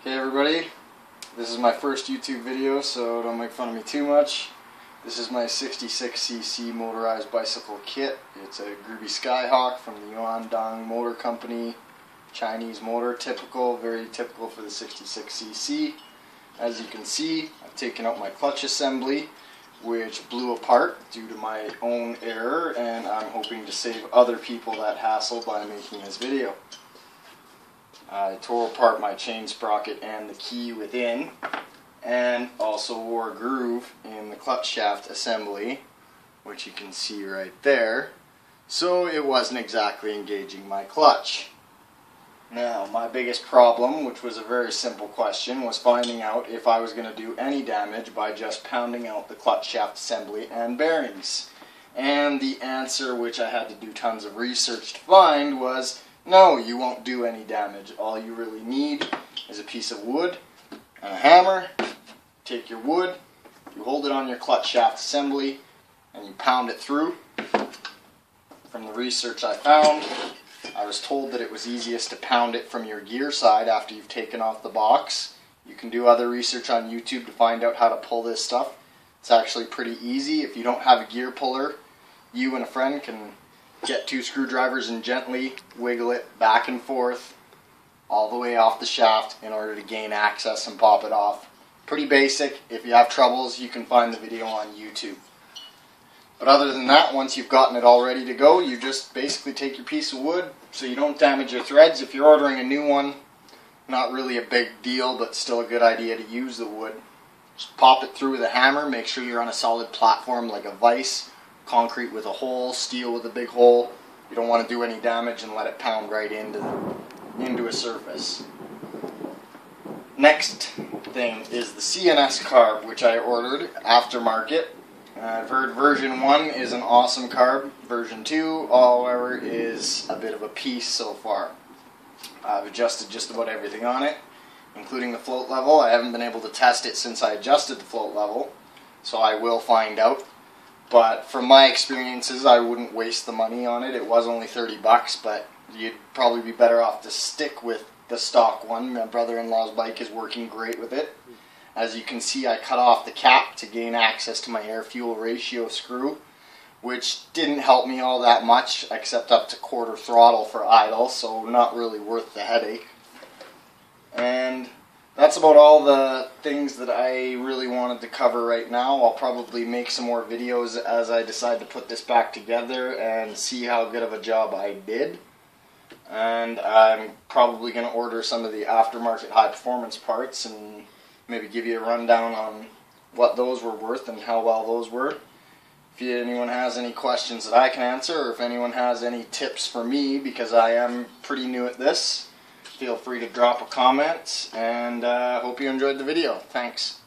Hey everybody, this is my first YouTube video, so don't make fun of me too much. This is my 66cc motorized bicycle kit. It's a Grubee Skyhawk from the Yuandong Motor Company. Chinese motor, very typical for the 66cc. As you can see, I've taken out my clutch assembly, which blew apart due to my own error, and I'm hoping to save other people that hassle by making this video. I tore apart my chain sprocket and the key within, and also wore a groove in the clutch shaft assembly, which you can see right there, so it wasn't exactly engaging my clutch. Now, my biggest problem, which was a very simple question, was finding out if I was going to do any damage by just pounding out the clutch shaft assembly and bearings. And the answer, which I had to do tons of research to find, was no, you won't do any damage. All you really need is a piece of wood and a hammer. Take your wood, you hold it on your clutch shaft assembly, and you pound it through. From the research I found, I was told that it was easiest to pound it from your gear side after you've taken off the box. You can do other research on YouTube to find out how to pull this stuff. It's actually pretty easy. If you don't have a gear puller, you and a friend can get 2 screwdrivers and gently wiggle it back and forth all the way off the shaft in order to gain access and pop it off. Pretty basic. If you have troubles, you can find the video on YouTube. But other than that, once you've gotten it all ready to go, you just basically take your piece of wood so you don't damage your threads. If you're ordering a new one, not really a big deal, but still a good idea to use the wood. Just pop it through with a hammer. Make sure you're on a solid platform like a vise. Concrete with a hole, steel with a big hole. You don't want to do any damage and let it pound right into a surface. Next thing is the CNS carb, which I ordered aftermarket. I've heard version 1 is an awesome carb. Version 2, however, is a bit of a piece so far. I've adjusted just about everything on it, including the float level. I haven't been able to test it since I adjusted the float level, so I will find out. But from my experiences, I wouldn't waste the money on it. It was only 30 bucks, but you'd probably be better off to stick with the stock one. My brother-in-law's bike is working great with it. As you can see, I cut off the cap to gain access to my air-fuel ratio screw, which didn't help me all that much, except up to quarter throttle for idle, so not really worth the headache. And that's about all the things that I really wanted to cover right now. I'll probably make some more videos as I decide to put this back together and see how good of a job I did. And I'm probably going to order some of the aftermarket high performance parts and maybe give you a rundown on what those were worth and how well those were. If anyone has any questions that I can answer, or if anyone has any tips for me, because I am pretty new at this, feel free to drop a comment, and hope you enjoyed the video. Thanks.